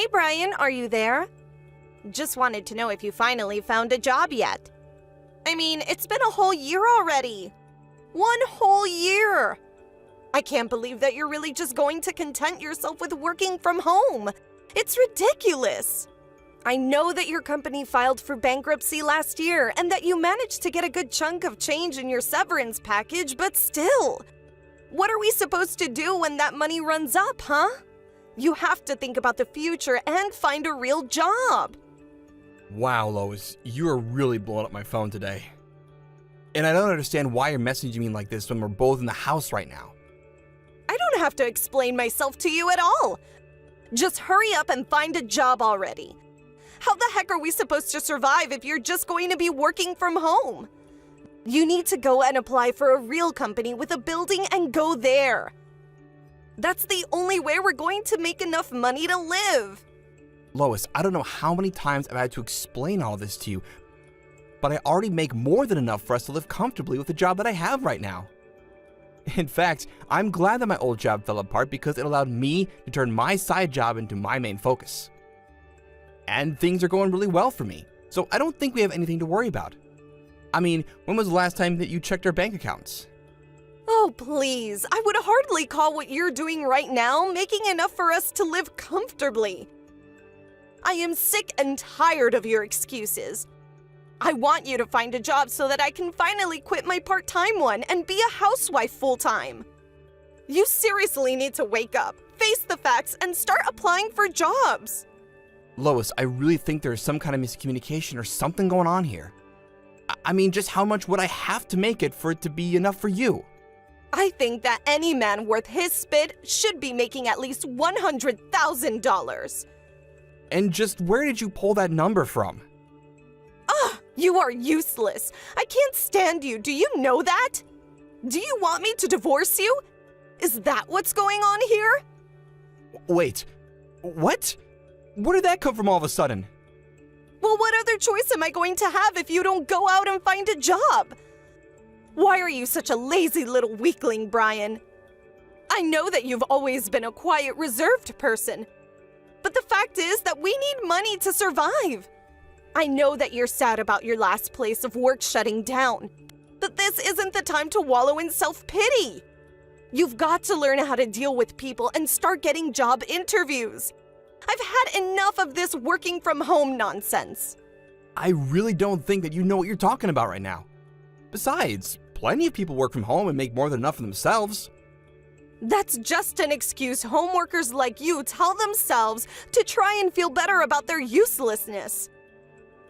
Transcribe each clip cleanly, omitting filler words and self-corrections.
Hey Brian, are you there? Just wanted to know if you finally found a job yet. I mean, it's been a whole year already. 1 whole year! I can't believe that you're really just going to content yourself with working from home. It's ridiculous. I know that your company filed for bankruptcy last year and that you managed to get a good chunk of change in your severance package, but still. What are we supposed to do when that money runs up, huh? You have to think about the future and find a real job. Wow, Lois, you are really blowing up my phone today. And I don't understand why you're messaging me like this when we're both in the house right now. I don't have to explain myself to you at all. Just hurry up and find a job already. How the heck are we supposed to survive if you're just going to be working from home? You need to go and apply for a real company with a building and go there. That's the only way we're going to make enough money to live. Lois, I don't know how many times I've had to explain all this to you, but I already make more than enough for us to live comfortably with the job that I have right now. In fact, I'm glad that my old job fell apart because it allowed me to turn my side job into my main focus. And things are going really well for me, so I don't think we have anything to worry about. I mean, when was the last time that you checked our bank accounts? Oh, please. I would hardly call what you're doing right now making enough for us to live comfortably. I am sick and tired of your excuses. I want you to find a job so that I can finally quit my part-time one and be a housewife full-time. You seriously need to wake up, face the facts, and start applying for jobs. Lois, I really think there's some kind of miscommunication or something going on here. I mean, just how much would I have to make it for it to be enough for you? I think that any man worth his spit should be making at least $100,000. And just where did you pull that number from? Ugh, you are useless. I can't stand you. Do you know that? Do you want me to divorce you? Is that what's going on here? Wait, what? Where did that come from all of a sudden? Well, what other choice am I going to have if you don't go out and find a job? Why are you such a lazy little weakling, Brian? I know that you've always been a quiet, reserved person. But the fact is that we need money to survive. I know that you're sad about your last place of work shutting down. But this isn't the time to wallow in self-pity. You've got to learn how to deal with people and start getting job interviews. I've had enough of this working from home nonsense. I really don't think that you know what you're talking about right now. Besides, plenty of people work from home and make more than enough for themselves. That's just an excuse homeworkers like you tell themselves to try and feel better about their uselessness.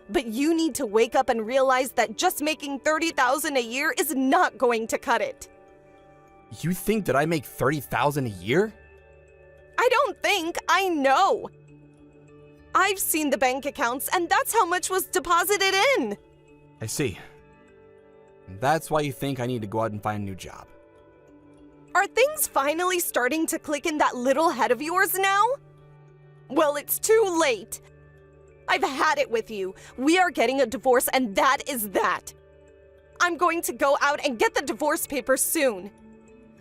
But you need to wake up and realize that just making $30,000 a year is not going to cut it. You think that I make $30,000 a year? I don't think, I know. I've seen the bank accounts and that's how much was deposited in. I see. That's why you think I need to go out and find a new job. Are things finally starting to click in that little head of yours now? Well, it's too late. I've had it with you. We are getting a divorce and that is that. I'm going to go out and get the divorce papers soon.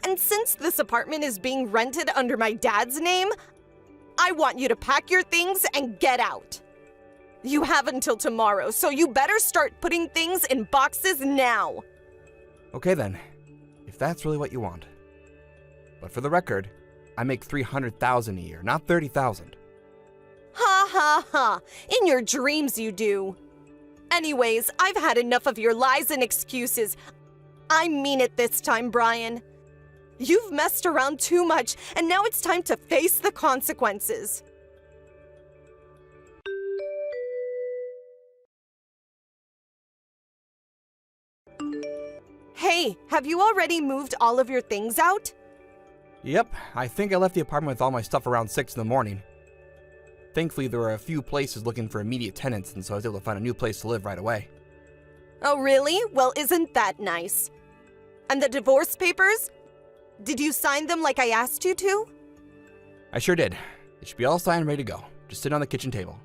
And since this apartment is being rented under my dad's name, I want you to pack your things and get out. You have until tomorrow, so you better start putting things in boxes now. Okay then, if that's really what you want. But for the record, I make $300,000 a year, not $30,000. Ha ha ha, in your dreams you do. Anyways, I've had enough of your lies and excuses. I mean it this time, Brian. You've messed around too much, and now it's time to face the consequences. Hey, have you already moved all of your things out? Yep, I think I left the apartment with all my stuff around 6 in the morning. Thankfully, there were a few places looking for immediate tenants, and so I was able to find a new place to live right away. Oh, really? Well, isn't that nice? And the divorce papers? Did you sign them like I asked you to? I sure did. It should be all signed and ready to go. Just sit on the kitchen table.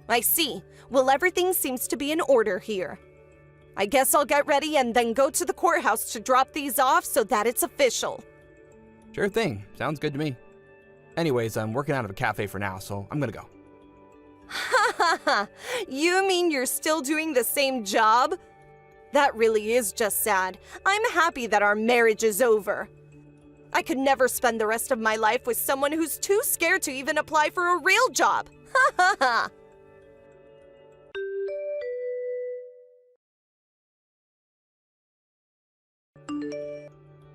I see. Well, everything seems to be in order here. I guess I'll get ready and then go to the courthouse to drop these off so that it's official. Sure thing. Sounds good to me. Anyways, I'm working out of a cafe for now, so I'm gonna go. Ha ha ha! You mean you're still doing the same job? That really is just sad. I'm happy that our marriage is over. I could never spend the rest of my life with someone who's too scared to even apply for a real job. Ha ha ha!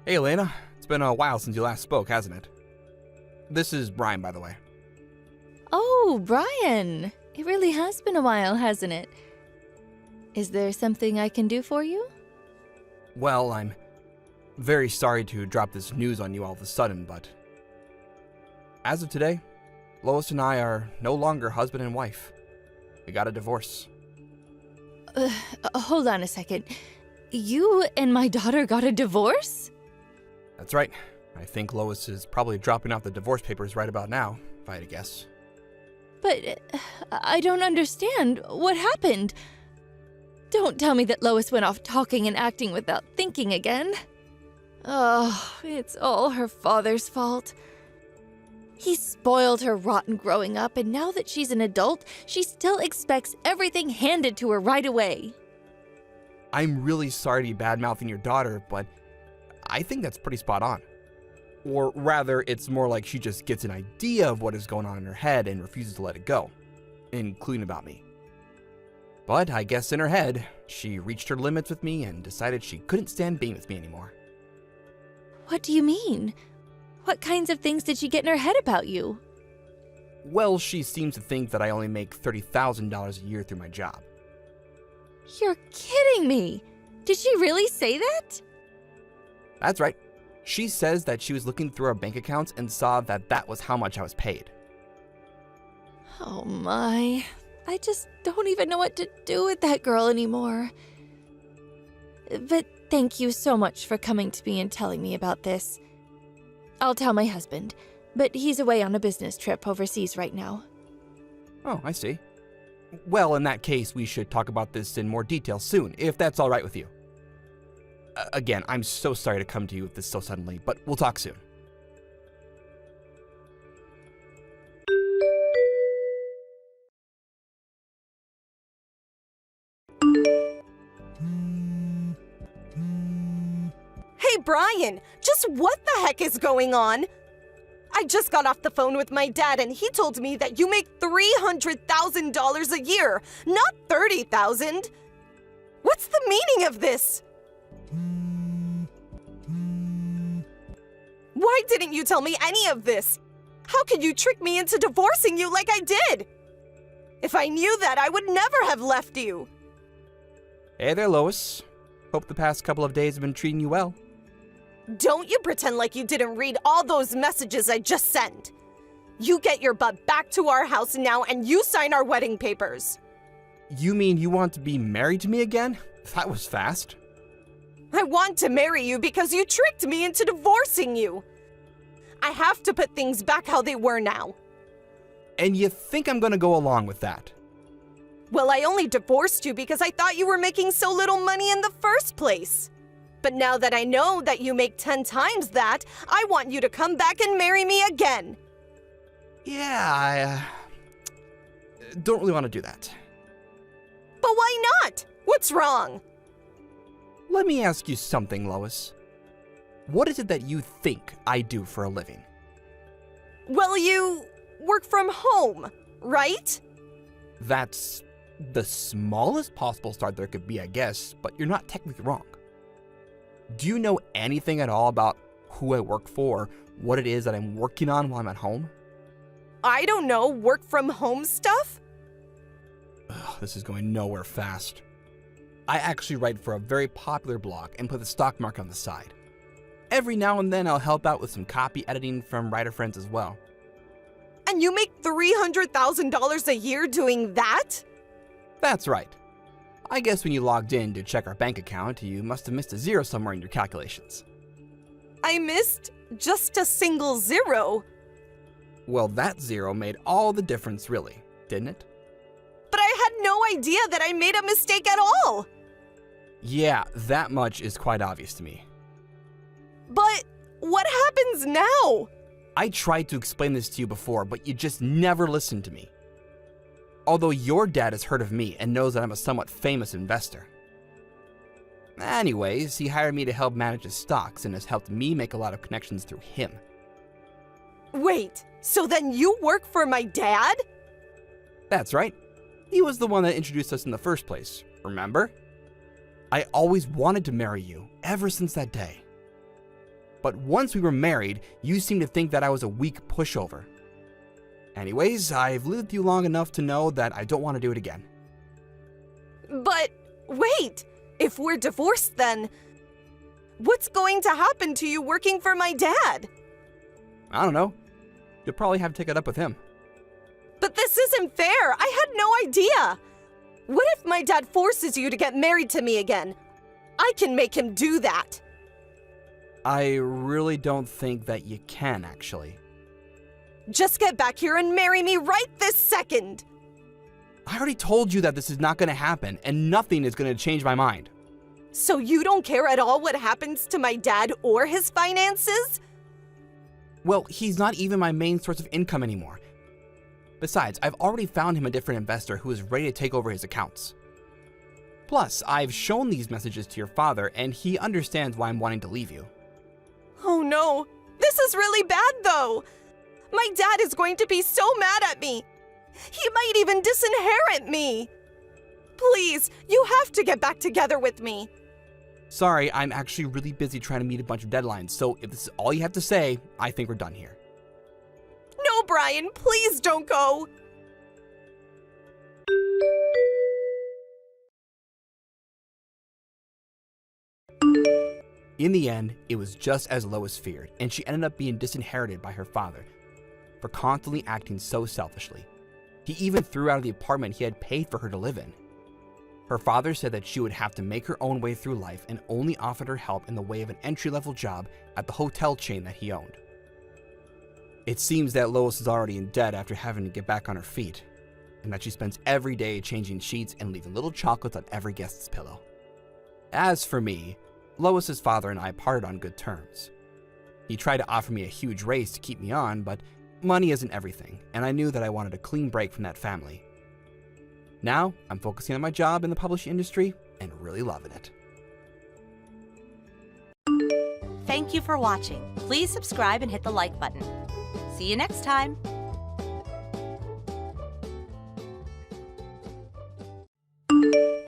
Hey, Elena. It's been a while since you last spoke, hasn't it? This is Brian, by the way. Oh, Brian. It really has been a while, hasn't it? Is there something I can do for you? Well, I'm very sorry to drop this news on you all of a sudden, but as of today, Lois and I are no longer husband and wife. We got a divorce. Hold on a second. You and my daughter got a divorce? That's right. I think Lois is probably dropping off the divorce papers right about now, if I had to guess. But I don't understand. What happened? Don't tell me that Lois went off talking and acting without thinking again. Oh, it's all her father's fault. He spoiled her rotten growing up, and now that she's an adult, she still expects everything handed to her right away. I'm really sorry to be bad-mouthing your daughter, but I think that's pretty spot on. Or rather, it's more like she just gets an idea of what is going on in her head and refuses to let it go, including about me. But I guess in her head, she reached her limits with me and decided she couldn't stand being with me anymore. What do you mean? What kinds of things did she get in her head about you? Well, she seems to think that I only make $30,000 a year through my job. You're kidding me! Did she really say that? That's right. She says that she was looking through our bank accounts and saw that that was how much I was paid. Oh my. I just don't even know what to do with that girl anymore. But thank you so much for coming to me and telling me about this. I'll tell my husband, but he's away on a business trip overseas right now. Oh, I see. Well, in that case, we should talk about this in more detail soon, if that's all right with you. Again, I'm so sorry to come to you with this so suddenly, but we'll talk soon. Hey, Brian, just what the heck is going on? I just got off the phone with my dad and he told me that you make $300,000 a year, not $30,000. What's the meaning of this? Why didn't you tell me any of this? How could you trick me into divorcing you like I did? If I knew that, I would never have left you. Hey there, Lois. Hope the past couple of days have been treating you well. Don't you pretend like you didn't read all those messages I just sent. You get your butt back to our house now and you sign our wedding papers. You mean you want to be married to me again? That was fast. I want to marry you because you tricked me into divorcing you. I have to put things back how they were now. And you think I'm gonna go along with that? Well, I only divorced you because I thought you were making so little money in the first place. But now that I know that you make 10 times that, I want you to come back and marry me again. Yeah, I don't really want to do that. But why not? What's wrong? Let me ask you something, Lois. What is it that you think I do for a living? Well, you work from home, right? That's the smallest possible start there could be, I guess, but you're not technically wrong. Do you know anything at all about who I work for, what it is that I'm working on while I'm at home? I don't know, work from home stuff? Ugh, this is going nowhere fast. I actually write for a very popular blog and put the stock market on the side. Every now and then I'll help out with some copy editing from writer friends as well. And you make $300,000 a year doing that? That's right. I guess when you logged in to check our bank account, you must have missed a zero somewhere in your calculations. I missed just a single zero. Well, that zero made all the difference, really, didn't it? But I had no idea that I made a mistake at all. Yeah, that much is quite obvious to me. But what happens now? I tried to explain this to you before, but you just never listened to me. Although your dad has heard of me and knows that I'm a somewhat famous investor. Anyways, he hired me to help manage his stocks and has helped me make a lot of connections through him. Wait, so then you work for my dad? That's right. He was the one that introduced us in the first place, remember? I always wanted to marry you, ever since that day. But once we were married, you seemed to think that I was a weak pushover. Anyways, I've lived with you long enough to know that I don't want to do it again. But wait, if we're divorced then, what's going to happen to you working for my dad? I don't know. You'll probably have to take it up with him. But this isn't fair. I had no idea. What if my dad forces you to get married to me again? I can make him do that. I really don't think that you can, actually. Just get back here and marry me right this second. I already told you that this is not going to happen, and nothing is going to change my mind. So you don't care at all what happens to my dad or his finances? Well, he's not even my main source of income anymore. Besides, I've already found him a different investor who is ready to take over his accounts. Plus, I've shown these messages to your father, and he understands why I'm wanting to leave you. Oh no, this is really bad though. My dad is going to be so mad at me. He might even disinherit me. Please, you have to get back together with me. Sorry, I'm actually really busy trying to meet a bunch of deadlines, so if this is all you have to say, I think we're done here. No, Brian, please don't go. In the end, it was just as Lois feared, and she ended up being disinherited by her father for constantly acting so selfishly. He even threw out of the apartment he had paid for her to live in. Her father said that she would have to make her own way through life and only offered her help in the way of an entry-level job at the hotel chain that he owned. It seems that Lois is already in debt after having to get back on her feet, and that she spends every day changing sheets and leaving little chocolates on every guest's pillow. As for me, Lois's father and I parted on good terms. He tried to offer me a huge raise to keep me on, but money isn't everything, and I knew that I wanted a clean break from that family. Now, I'm focusing on my job in the publishing industry and really loving it. Thank you for watching. Please subscribe and hit the like button. See you next time.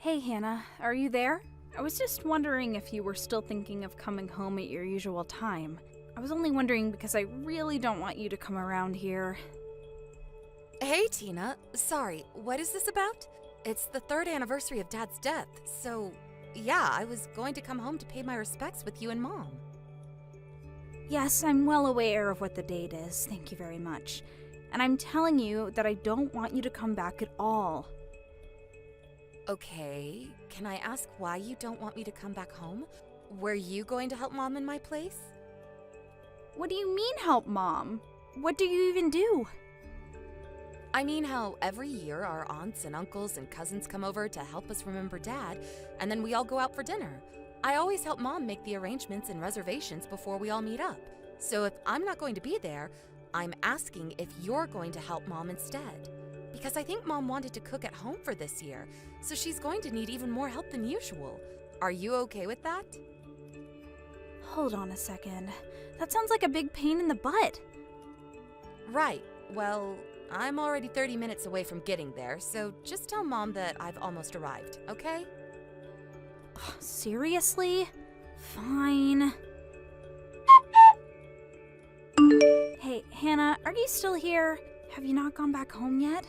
Hey Hannah, are you there? I was just wondering if you were still thinking of coming home at your usual time. I was only wondering because I really don't want you to come around here. Hey, Tina. Sorry, what is this about? It's the 3rd anniversary of Dad's death, so yeah, I was going to come home to pay my respects with you and Mom. Yes, I'm well aware of what the date is, thank you very much. And I'm telling you that I don't want you to come back at all. Okay, can I ask why you don't want me to come back home? Were you going to help Mom in my place? What do you mean help Mom? What do you even do? I mean how every year our aunts and uncles and cousins come over to help us remember Dad, and then we all go out for dinner. I always help Mom make the arrangements and reservations before we all meet up. So if I'm not going to be there, I'm asking if you're going to help Mom instead. Because I think Mom wanted to cook at home for this year, so she's going to need even more help than usual. Are you okay with that? Hold on a second. That sounds like a big pain in the butt. Right. Well, I'm already 30 minutes away from getting there, so just tell Mom that I've almost arrived, okay? Seriously? Fine. Hey, Hannah, are you still here? Have you not gone back home yet?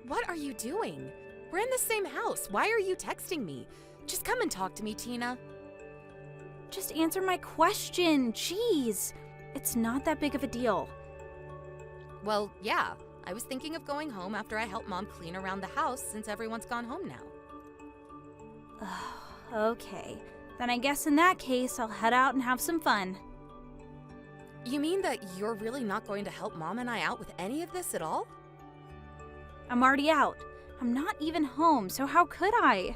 What are you doing? We're in the same house. Why are you texting me? Just come and talk to me, Tina. Just answer my question. Jeez. It's not that big of a deal. Well, yeah. I was thinking of going home after I help Mom clean around the house since everyone's gone home now. Okay. Then I guess in that case, I'll head out and have some fun. You mean that you're really not going to help Mom and I out with any of this at all? I'm already out. I'm not even home, so how could I?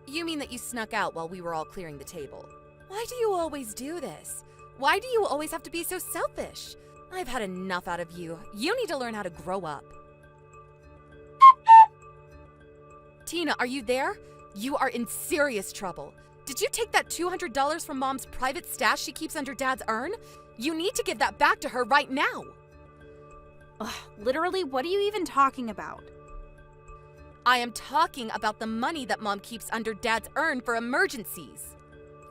You mean that you snuck out while we were all clearing the table? Why do you always do this? Why do you always have to be so selfish? I've had enough out of you. You need to learn how to grow up. Tina, are you there? You are in serious trouble. Did you take that $200 from Mom's private stash she keeps under Dad's urn? You need to give that back to her right now. Ugh, literally, what are you even talking about? I am talking about the money that Mom keeps under Dad's urn for emergencies.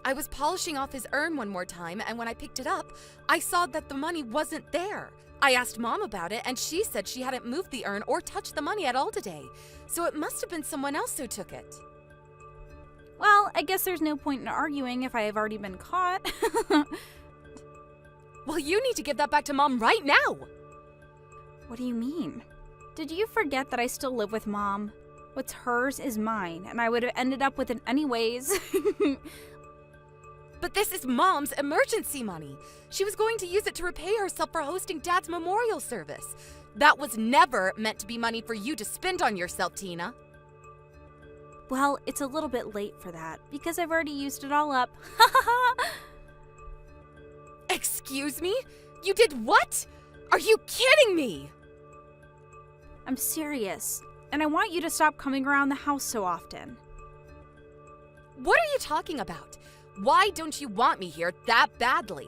I was polishing off his urn one more time, and when I picked it up, I saw that the money wasn't there. I asked Mom about it, and she said she hadn't moved the urn or touched the money at all today, so it must have been someone else who took it. Well, I guess there's no point in arguing if I have already been caught. Well, you need to give that back to Mom right now! What do you mean? Did you forget that I still live with Mom? What's hers is mine, and I would have ended up with it anyways. But this is Mom's emergency money. She was going to use it to repay herself for hosting Dad's memorial service. That was never meant to be money for you to spend on yourself, Tina. Well, it's a little bit late for that, because I've already used it all up. Excuse me? You did what? Are you kidding me? I'm serious, and I want you to stop coming around the house so often. What are you talking about? Why don't you want me here that badly?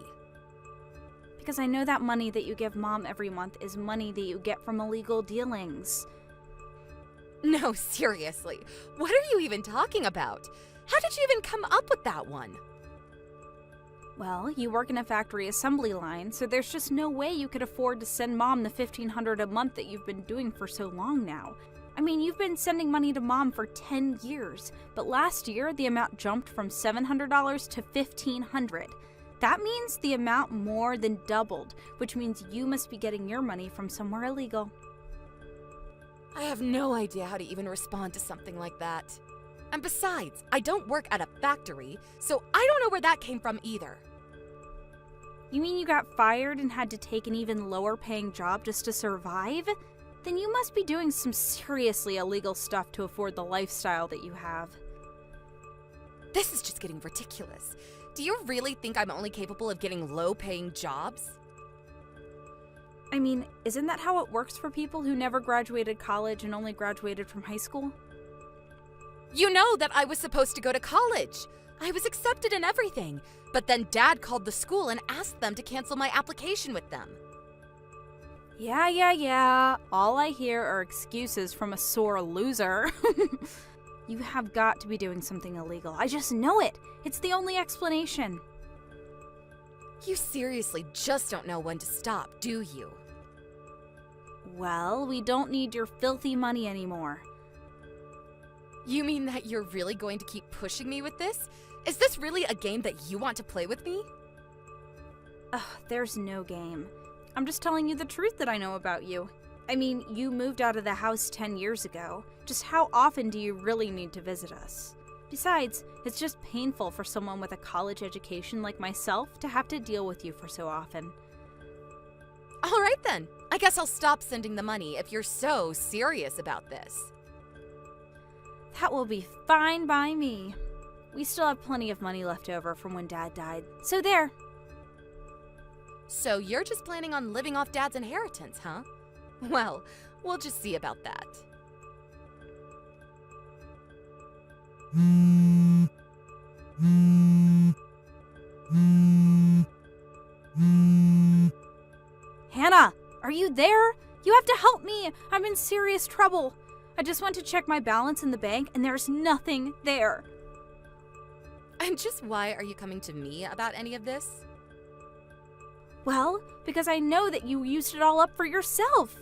Because I know that money that you give Mom every month is money that you get from illegal dealings. No, seriously. What are you even talking about? How did you even come up with that one? Well, you work in a factory assembly line, so there's just no way you could afford to send Mom the $1,500 a month that you've been doing for so long now. I mean, you've been sending money to Mom for 10 years, but last year the amount jumped from $700 to $1,500. That means the amount more than doubled, which means you must be getting your money from somewhere illegal. I have no idea how to even respond to something like that. And besides, I don't work at a factory, so I don't know where that came from either. You mean you got fired and had to take an even lower paying job just to survive? Then you must be doing some seriously illegal stuff to afford the lifestyle that you have. This is just getting ridiculous. Do you really think I'm only capable of getting low-paying jobs? I mean, isn't that how it works for people who never graduated college and only graduated from high school? You know that I was supposed to go to college. I was accepted and everything, but then Dad called the school and asked them to cancel my application with them. Yeah. All I hear are excuses from a sore loser. You have got to be doing something illegal. I just know it. It's the only explanation. You seriously just don't know when to stop, do you? Well, we don't need your filthy money anymore. You mean that you're really going to keep pushing me with this? Is this really a game that you want to play with me? Ugh, there's no game. I'm just telling you the truth that I know about you. I mean, you moved out of the house 10 years ago. Just how often do you really need to visit us? Besides, it's just painful for someone with a college education like myself to have to deal with you for so often. All right then. I guess I'll stop sending the money if you're so serious about this. That will be fine by me. We still have plenty of money left over from when Dad died. So there. So you're just planning on living off Dad's inheritance, huh? Well, we'll just see about that. Hannah, are you there? You have to help me. I'm in serious trouble. I just went to check my balance in the bank and there's nothing there. And just why are you coming to me about any of this? Well, because I know that you used it all up for yourself.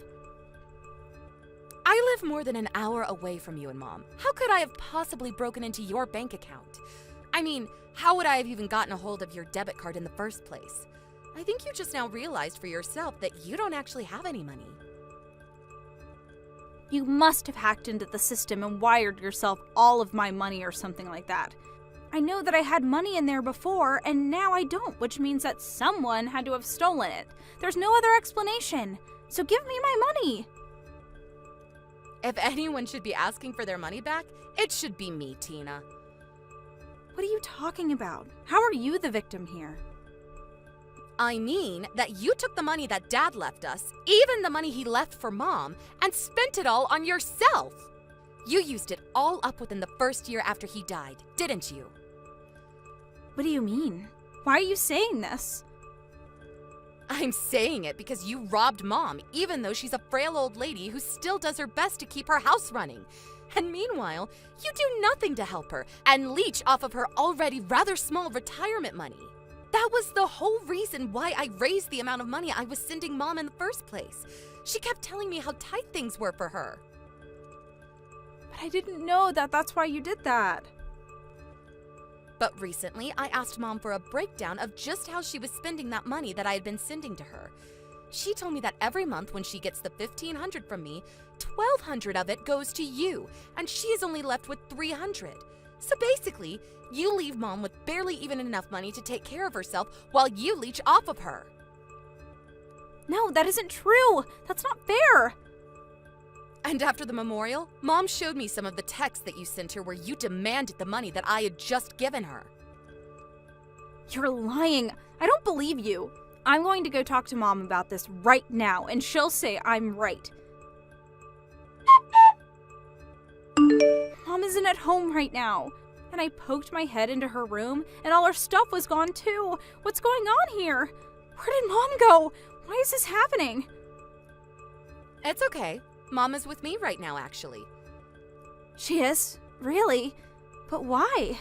I live more than an hour away from you and Mom. How could I have possibly broken into your bank account? I mean, how would I have even gotten a hold of your debit card in the first place? I think you just now realized for yourself that you don't actually have any money. You must have hacked into the system and wired yourself all of my money or something like that. I know that I had money in there before, and now I don't, which means that someone had to have stolen it. There's no other explanation. So give me my money. If anyone should be asking for their money back, it should be me, Tina. What are you talking about? How are you the victim here? I mean that you took the money that Dad left us, even the money he left for Mom, and spent it all on yourself. You used it all up within the first year after he died, didn't you? What do you mean? Why are you saying this? I'm saying it because you robbed Mom, even though she's a frail old lady who still does her best to keep her house running. And meanwhile, you do nothing to help her and leech off of her already rather small retirement money. That was the whole reason why I raised the amount of money I was sending Mom in the first place. She kept telling me how tight things were for her. But I didn't know that that's why you did that. But recently, I asked Mom for a breakdown of just how she was spending that money that I had been sending to her. She told me that every month when she gets the $1,500 from me, $1,200 of it goes to you, and she is only left with $300. So basically, you leave Mom with barely even enough money to take care of herself while you leech off of her. No, that isn't true. That's not fair. And after the memorial, Mom showed me some of the texts that you sent her where you demanded the money that I had just given her. You're lying. I don't believe you. I'm going to go talk to Mom about this right now, and she'll say I'm right. Mom isn't at home right now. And I poked my head into her room, and all her stuff was gone too. What's going on here? Where did Mom go? Why is this happening? It's okay. Mom is with me right now, actually. She is? Really? But why?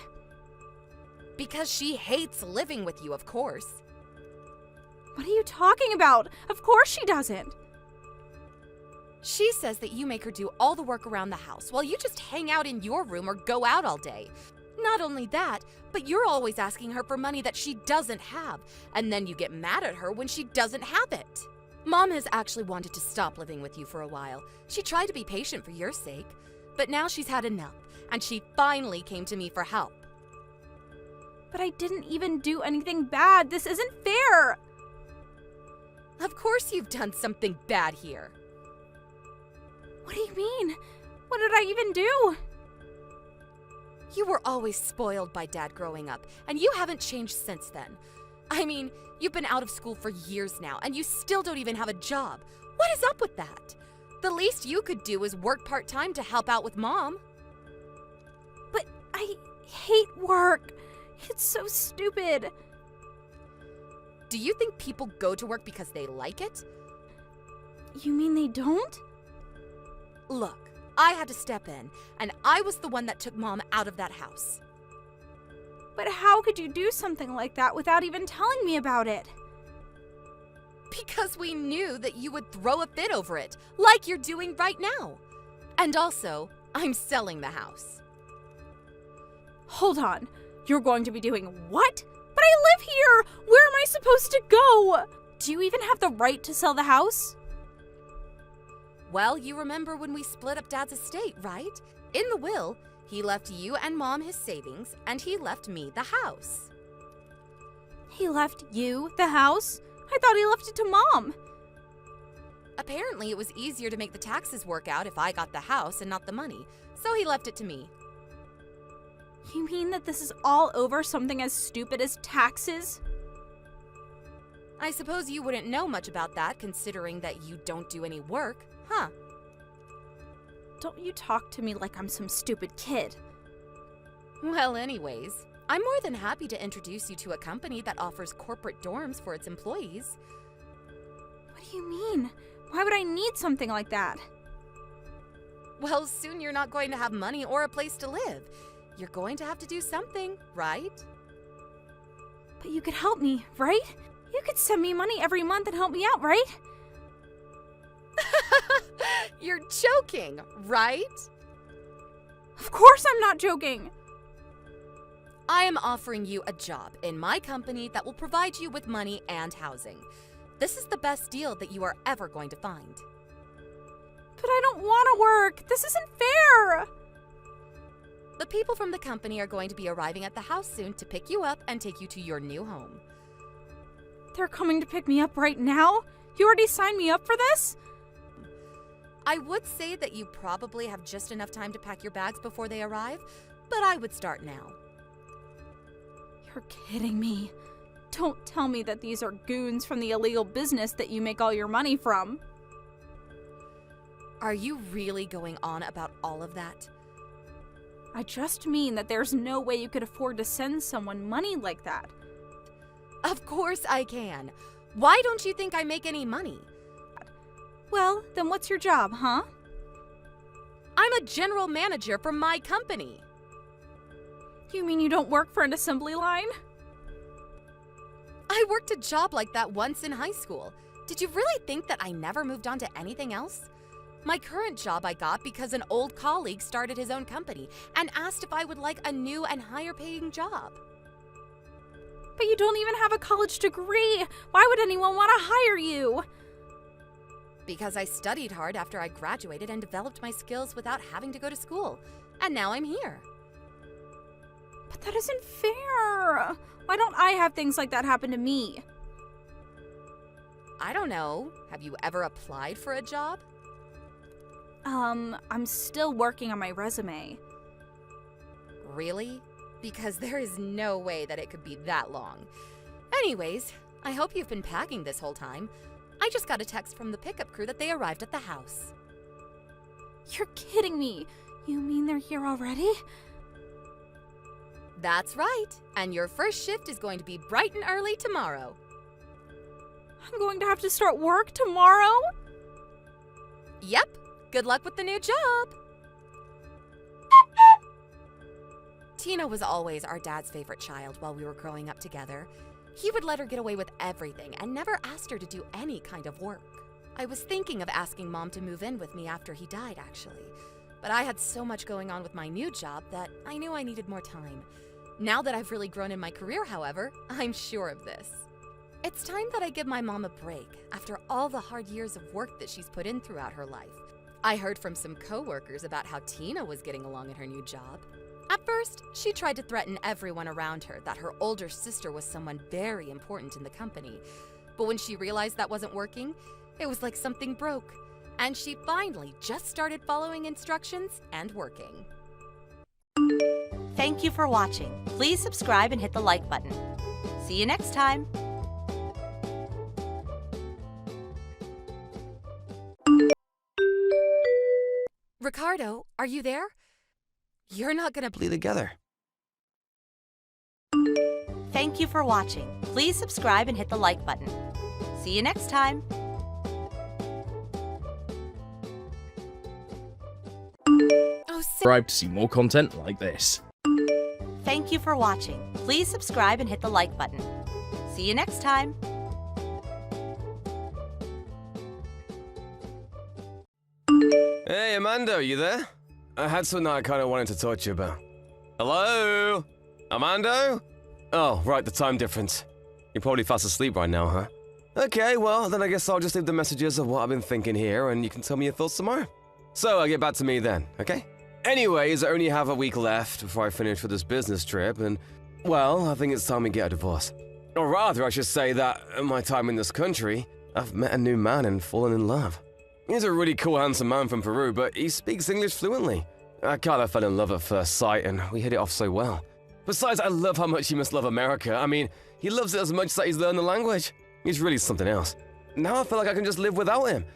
Because she hates living with you, of course. What are you talking about? Of course she doesn't. She says that you make her do all the work around the house while you just hang out in your room or go out all day. Not only that, but you're always asking her for money that she doesn't have, and then you get mad at her when she doesn't have it. Mom has actually wanted to stop living with you for a while. She tried to be patient for your sake, but now she's had enough, and she finally came to me for help. But I didn't even do anything bad. This isn't fair. Of course you've done something bad here. What do you mean? What did I even do? You were always spoiled by Dad growing up, and you haven't changed since then. I mean, you've been out of school for years now, and you still don't even have a job. What is up with that? The least you could do is work part-time to help out with Mom. But I hate work. It's so stupid. Do you think people go to work because they like it? You mean they don't? Look, I had to step in, and I was the one that took Mom out of that house. But how could you do something like that without even telling me about it? Because we knew that you would throw a fit over it, like you're doing right now. And also, I'm selling the house. Hold on. You're going to be doing what? But I live here! Where am I supposed to go? Do you even have the right to sell the house? Well, you remember when we split up Dad's estate, right? In the will, he left you and Mom his savings, and he left me the house. He left you the house? I thought he left it to Mom. Apparently, it was easier to make the taxes work out if I got the house and not the money, so he left it to me. You mean that this is all over something as stupid as taxes? I suppose you wouldn't know much about that, considering that you don't do any work, huh? Don't you talk to me like I'm some stupid kid. Well, anyways, I'm more than happy to introduce you to a company that offers corporate dorms for its employees. What do you mean? Why would I need something like that? Well, soon you're not going to have money or a place to live. You're going to have to do something, right? But you could help me, right? You could send me money every month and help me out, right? You're joking, right? Of course I'm not joking. I am offering you a job in my company that will provide you with money and housing. This is the best deal that you are ever going to find. But I don't want to work. This isn't fair. The people from the company are going to be arriving at the house soon to pick you up and take you to your new home. They're coming to pick me up right now? You already signed me up for this? I would say that you probably have just enough time to pack your bags before they arrive, but I would start now. You're kidding me. Don't tell me that these are goons from the illegal business that you make all your money from. Are you really going on about all of that? I just mean that there's no way you could afford to send someone money like that. Of course I can. Why don't you think I make any money? Well, then what's your job, huh? I'm a general manager for my company. You mean you don't work for an assembly line? I worked a job like that once in high school. Did you really think that I never moved on to anything else? My current job I got because an old colleague started his own company and asked if I would like a new and higher paying job. But you don't even have a college degree. Why would anyone want to hire you? Because I studied hard after I graduated and developed my skills without having to go to school. And now I'm here. But that isn't fair. Why don't I have things like that happen to me? I don't know. Have you ever applied for a job? I'm still working on my resume. Really? Because there is no way that it could be that long. Anyways, I hope you've been packing this whole time. I just got a text from the pickup crew that they arrived at the house. You're kidding me. You mean they're here already? That's right. And your first shift is going to be bright and early tomorrow. I'm going to have to start work tomorrow? Yep. Good luck with the new job. Tina was always our dad's favorite child while we were growing up together. He would let her get away with everything and never asked her to do any kind of work. I was thinking of asking Mom to move in with me after he died, actually. But I had so much going on with my new job that I knew I needed more time. Now that I've really grown in my career, however, I'm sure of this. It's time that I give my mom a break after all the hard years of work that she's put in throughout her life. I heard from some coworkers about how Tina was getting along in her new job. At first, she tried to threaten everyone around her that her older sister was someone very important in the company. But when she realized that wasn't working, it was like something broke, and she finally just started following instructions and working. Thank you for watching. Please subscribe and hit the like button. See you next time. Ricardo, are you there? You're not gonna Play together. Thank you for watching. Please subscribe and hit the like button. See you next time. Oh, Subscribe to see more content like this. Thank you for watching. Please subscribe and hit the like button. See you next time. Hey, Amanda, are you there? I had something I kind of wanted to talk to you about. Hello? Amanda? Oh, right, the time difference. You're probably fast asleep right now, huh? Okay, well, then I guess I'll just leave the messages of what I've been thinking here, and you can tell me your thoughts tomorrow. So, I'll get back to me then, okay? Anyways, I only have a week left before I finish with this business trip, and, well, I think it's time we get a divorce. Or rather, I should say that, in my time in this country, I've met a new man and fallen in love. He's a really cool, handsome man from Peru, but he speaks English fluently. I kind of fell in love at first sight, and we hit it off so well. Besides, I love how much he must love America. I mean, he loves it as much that he's learned the language. He's really something else. Now I feel like I can just live without him.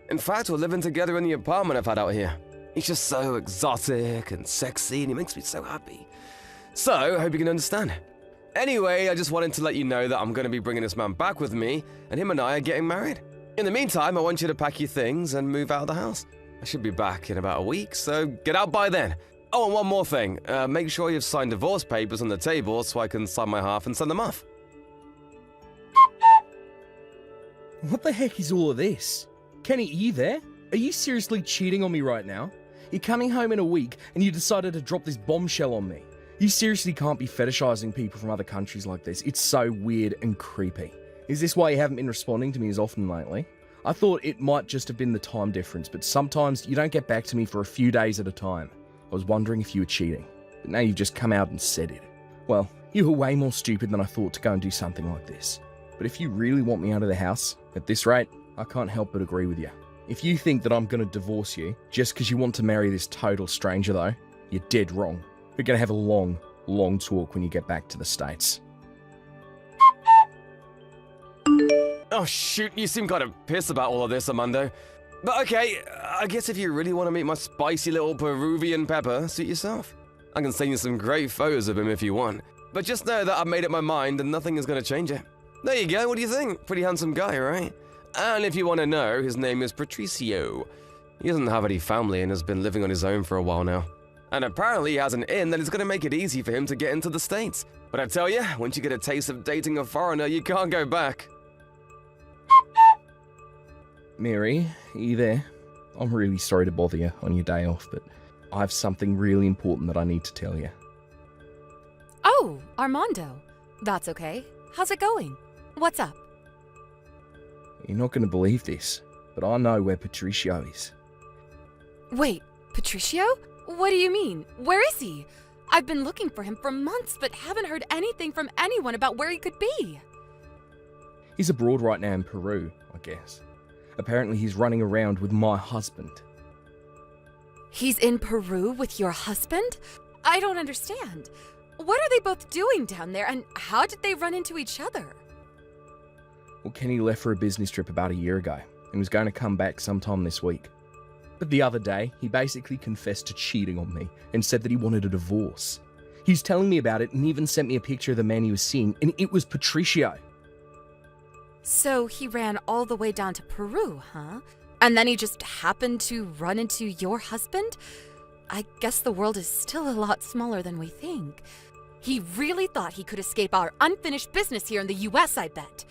In fact, we're living together in the apartment I've had out here. He's just so exotic and sexy, and he makes me so happy. So, I hope you can understand. Anyway, I just wanted to let you know that I'm going to be bringing this man back with me, and him and I are getting married. In the meantime, I want you to pack your things and move out of the house. I should be back in about a week, so get out by then. Oh, and one more thing. Make sure you've signed divorce papers on the table so I can sign my half and send them off. What the heck is all of this? Kenny, are you there? Are you seriously cheating on me right now? You're coming home in a week and you decided to drop this bombshell on me. You seriously can't be fetishizing people from other countries like this. It's so weird and creepy. Is this why you haven't been responding to me as often lately? I thought it might just have been the time difference, but sometimes you don't get back to me for a few days at a time. I was wondering if you were cheating, but now you've just come out and said it. Well, you were way more stupid than I thought to go and do something like this. But if you really want me out of the house, at this rate, I can't help but agree with you. If you think that I'm going to divorce you just because you want to marry this total stranger though, you're dead wrong. We're going to have a long, long talk when you get back to the States. Oh shoot, you seem kind of pissed about all of this, Armando. But okay, I guess if you really want to meet my spicy little Peruvian pepper, suit yourself. I can send you some great photos of him if you want. But just know that I've made up my mind and nothing is going to change it. There you go, what do you think? Pretty handsome guy, right? And if you want to know, his name is Patricio. He doesn't have any family and has been living on his own for a while now. And apparently he has an inn that is going to make it easy for him to get into the States. But I tell you, once you get a taste of dating a foreigner, you can't go back. Mary, are you there? I'm really sorry to bother you on your day off, but I have something really important that I need to tell you. Oh, Armando. That's okay. How's it going? What's up? You're not going to believe this, but I know where Patricio is. Wait, Patricio? What do you mean? Where is he? I've been looking for him for months, but haven't heard anything from anyone about where he could be. He's abroad right now in Peru, I guess. Apparently he's running around with my husband. He's in Peru with your husband? I don't understand. What are they both doing down there, and how did they run into each other? Well, Kenny left for a business trip about a year ago and was going to come back sometime this week. But the other day, he basically confessed to cheating on me and said that he wanted a divorce. He's telling me about it and even sent me a picture of the man he was seeing, and it was Patricio. So he ran all the way down to Peru, huh? And then he just happened to run into your husband? I guess the world is still a lot smaller than we think. He really thought he could escape our unfinished business here in the US, I bet.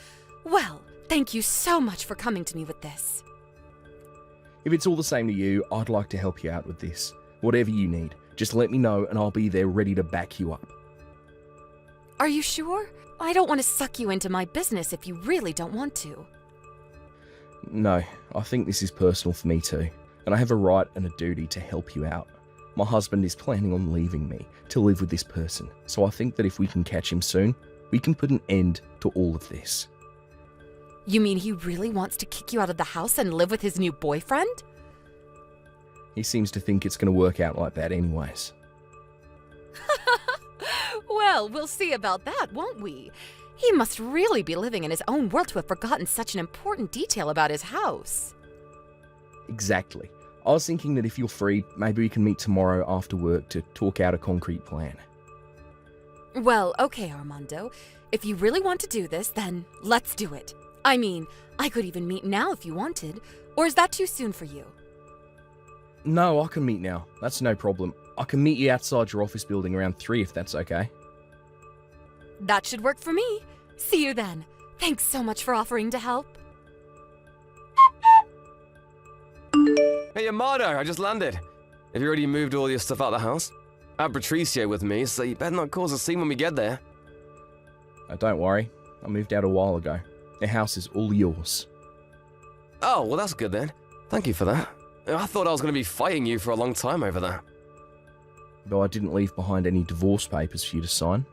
Well, thank you so much for coming to me with this. If it's all the same to you, I'd like to help you out with this. Whatever you need, just let me know and I'll be there ready to back you up. Are you sure? I don't want to suck you into my business if you really don't want to. No, I think this is personal for me too, and I have a right and a duty to help you out. My husband is planning on leaving me to live with this person, so I think that if we can catch him soon, we can put an end to all of this. You mean he really wants to kick you out of the house and live with his new boyfriend? He seems to think it's going to work out like that anyways. Well, we'll see about that, won't we? He must really be living in his own world to have forgotten such an important detail about his house. Exactly. I was thinking that if you're free, maybe we can meet tomorrow after work to talk out a concrete plan. Well, okay, Armando. If you really want to do this, then let's do it. I mean, I could even meet now if you wanted. Or is that too soon for you? No, I can meet now. That's no problem. I can meet you outside your office building around 3 if that's okay. That should work for me. See you then. Thanks so much for offering to help. Hey, Amado, I just landed. Have you already moved all your stuff out of the house? I have Patricio with me, so you better not cause a scene when we get there. Don't worry. I moved out a while ago. The house is all yours. Oh, well that's good then. Thank you for that. I thought I was going to be fighting you for a long time over that. Though I didn't leave behind any divorce papers for you to sign.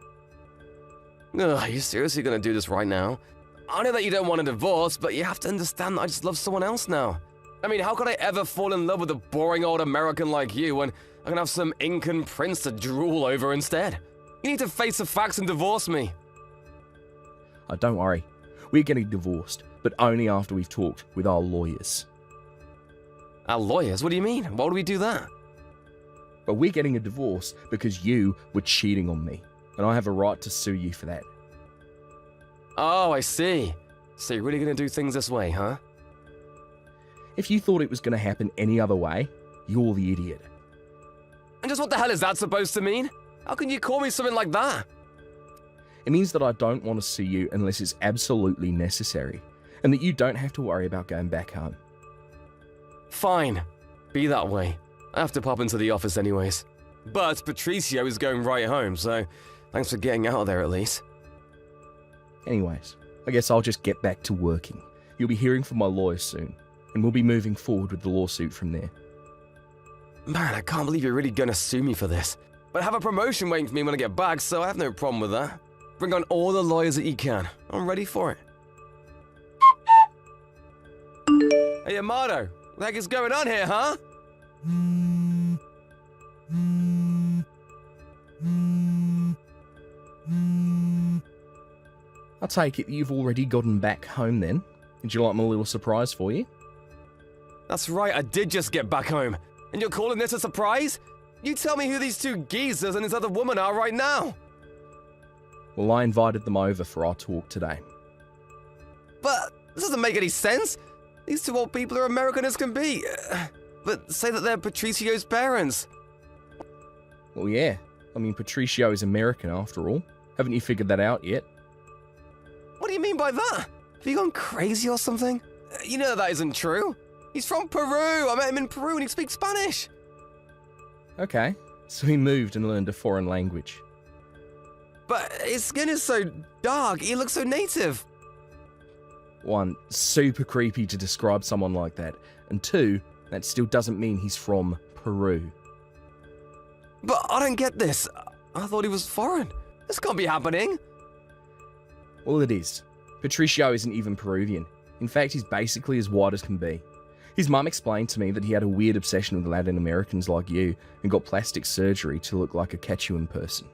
Ugh, are you seriously going to do this right now? I know that you don't want a divorce, but you have to understand that I just love someone else now. I mean, how could I ever fall in love with a boring old American like you when I can have some Incan prince to drool over instead? You need to face the facts and divorce me. Don't worry. We're getting divorced, but only after we've talked with our lawyers. Our lawyers? What do you mean? Why would we do that? But we're getting a divorce because you were cheating on me, and I have a right to sue you for that. Oh, I see. So you're really going to do things this way, huh? If you thought it was going to happen any other way, you're the idiot. And just what the hell is that supposed to mean? How can you call me something like that? It means that I don't want to sue you unless it's absolutely necessary, and that you don't have to worry about going back home. Fine. Be that way. I have to pop into the office anyways. But Patricio is going right home, so thanks for getting out of there at least. Anyways, I guess I'll just get back to working. You'll be hearing from my lawyer soon, and we'll be moving forward with the lawsuit from there. Man, I can't believe you're really gonna sue me for this. But I have a promotion waiting for me when I get back, so I have no problem with that. Bring on all the lawyers that you can. I'm ready for it. Hey, Amado, what the heck is going on here, huh? I take it you've already gotten back home then? Would you like my little surprise for you? That's right, I did just get back home. And you're calling this a surprise? You tell me who these two geezers and this other woman are right now. Well, I invited them over for our talk today. But this doesn't make any sense. These two old people are American as can be. But say that they're Patricio's parents. Well, yeah. I mean, Patricio is American after all. Haven't you figured that out yet? What do you mean by that? Have you gone crazy or something? You know that isn't true. He's from Peru. I met him in Peru and he speaks Spanish. Okay, so he moved and learned a foreign language. But his skin is so dark. He looks so native. One, super creepy to describe someone like that. And two, that still doesn't mean he's from Peru. But I don't get this. I thought he was foreign. This can't be happening. Well, it is. Patricio isn't even Peruvian. In fact, he's basically as white as can be. His mum explained to me that he had a weird obsession with Latin Americans like you and got plastic surgery to look like a Quechuan person.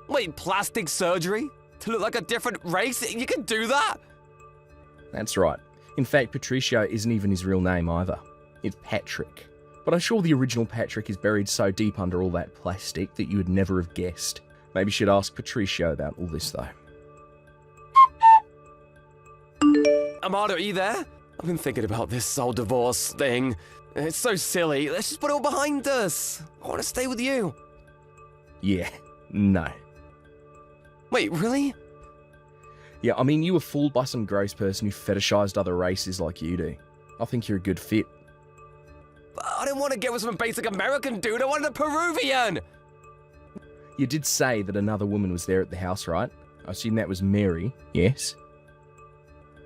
Wait, plastic surgery? To look like a different race? You can do that? That's right. In fact, Patricio isn't even his real name either. It's Patrick. But I'm sure the original Patrick is buried so deep under all that plastic that you would never have guessed. Maybe you should ask Patricio about all this though. Amado, are you there? I've been thinking about this whole divorce thing. It's so silly. Let's just put it all behind us. I want to stay with you. Yeah, no. Wait, really? Yeah, I mean, you were fooled by some gross person who fetishized other races like you do. I think you're a good fit. I didn't want to get with some basic American dude. I wanted a Peruvian. You did say that another woman was there at the house, right? I assume that was Mary, yes?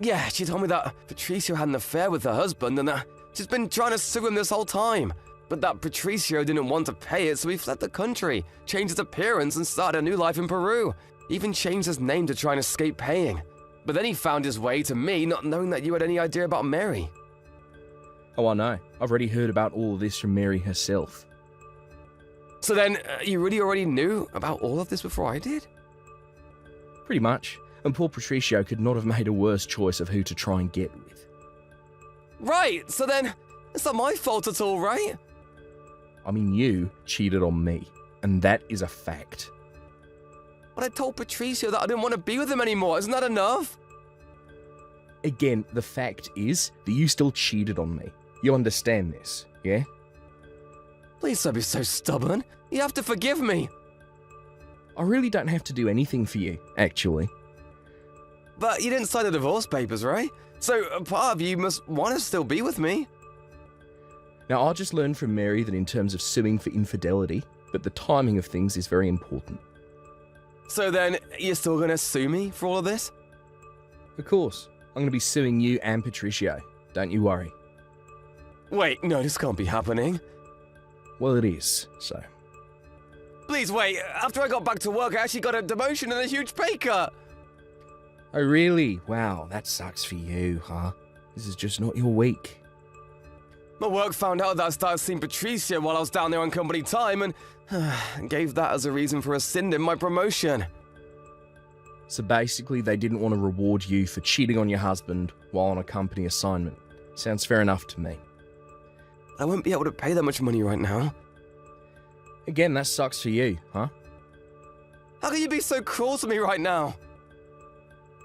Yeah, she told me that Patricio had an affair with her husband and that she's been trying to sue him this whole time. But that Patricio didn't want to pay it, so he fled the country, changed his appearance, and started a new life in Peru. He even changed his name to try and escape paying. But then he found his way to me, not knowing that you had any idea about Mary. Oh, I know. I've already heard about all of this from Mary herself. So then, you really already knew about all of this before I did? Pretty much. And poor Patricio could not have made a worse choice of who to try and get with. Right, so then, it's not my fault at all, right? I mean, you cheated on me, and that is a fact. But I told Patricio that I didn't want to be with him anymore. Isn't that enough? Again, the fact is that you still cheated on me. You understand this, yeah? Please don't be so stubborn. You have to forgive me. I really don't have to do anything for you, actually. But you didn't sign the divorce papers, right? So a part of you must want to still be with me. Now, I just learned from Mary that in terms of suing for infidelity, but the timing of things is very important. So then, you're still going to sue me for all of this? Of course. I'm going to be suing you and Patricio. Don't you worry. Wait, no, this can't be happening. Well, it is, so. Please wait, after I got back to work, I actually got a demotion and a huge pay cut. Oh, really? Wow, that sucks for you, huh? This is just not your week. My work found out that I started seeing Patricia while I was down there on company time and gave that as a reason for rescinding my promotion. So basically, they didn't want to reward you for cheating on your husband while on a company assignment. Sounds fair enough to me. I won't be able to pay that much money right now. Again, that sucks for you, huh? How can you be so cruel to me right now?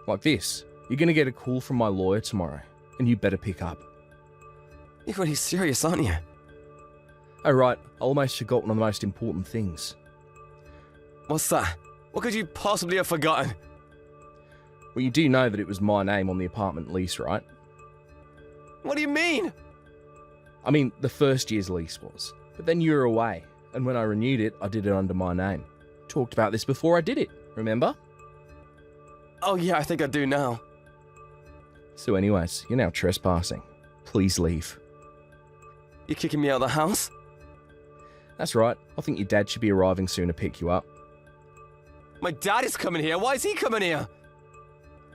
Like this. You're going to get a call from my lawyer tomorrow, and you better pick up. You're really serious, aren't you? Oh, right. I almost forgot one of the most important things. What's that? What could you possibly have forgotten? Well, you do know that it was my name on the apartment lease, right? What do you mean? I mean, the first year's lease was. But then you were away, and when I renewed it, I did it under my name. Talked about this before I did it, remember? Oh yeah, I think I do now. So anyways, you're now trespassing. Please leave. You're kicking me out of the house? That's right. I think your dad should be arriving soon to pick you up. My dad is coming here. Why is he coming here?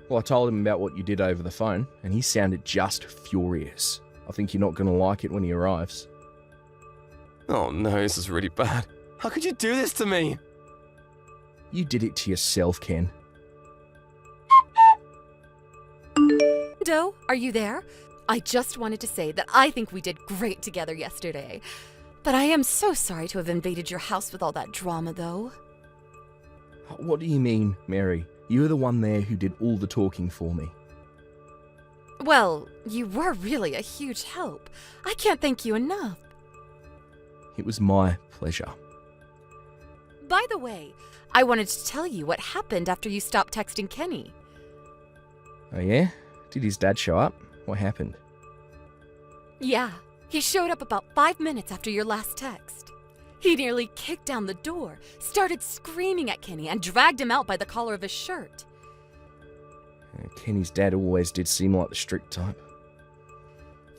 Well, I told him about what you did over the phone, and he sounded just furious. I think you're not going to like it when he arrives. Oh no, this is really bad. How could you do this to me? You did it to yourself, Ken. Armando, are you there? I just wanted to say that I think we did great together yesterday. But I am so sorry to have invaded your house with all that drama, though. What do you mean, Mary? You were the one there who did all the talking for me. Well, you were really a huge help. I can't thank you enough. It was my pleasure. By the way, I wanted to tell you what happened after you stopped texting Kenny. Oh yeah? Did his dad show up? What happened? Yeah, he showed up about 5 minutes after your last text. He nearly kicked down the door, started screaming at Kenny, and dragged him out by the collar of his shirt. Kenny's dad always did seem like the strict type.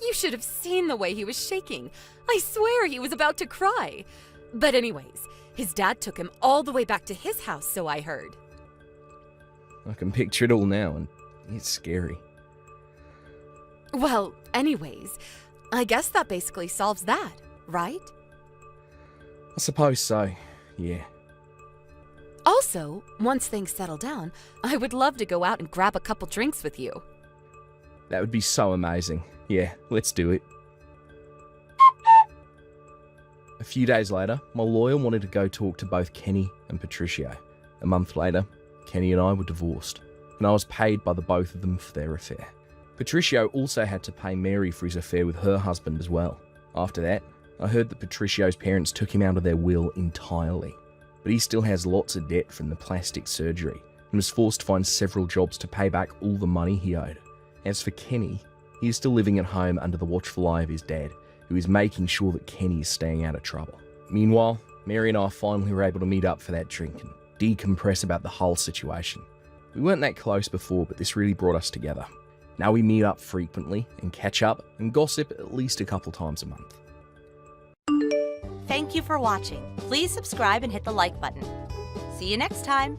You should have seen the way he was shaking. I swear he was about to cry. But anyways, his dad took him all the way back to his house, so I heard. I can picture it all now, and it's scary. Well, anyways, I guess that basically solves that, right? I suppose so, yeah. Also, once things settle down, I would love to go out and grab a couple drinks with you. That would be so amazing. Yeah, let's do it. A few days later, my lawyer wanted to go talk to both Kenny and Patricio. A month later, Kenny and I were divorced, and I was paid by the both of them for their affair. Patricio also had to pay Mary for his affair with her husband as well. After that, I heard that Patricio's parents took him out of their will entirely, but he still has lots of debt from the plastic surgery and was forced to find several jobs to pay back all the money he owed. As for Kenny, he is still living at home under the watchful eye of his dad, who is making sure that Kenny is staying out of trouble. Meanwhile, Mary and I finally were able to meet up for that drink and decompress about the whole situation. We weren't that close before, but this really brought us together. Now we meet up frequently and catch up and gossip at least a couple times a month. Thank you for watching. Please subscribe and hit the like button. See you next time.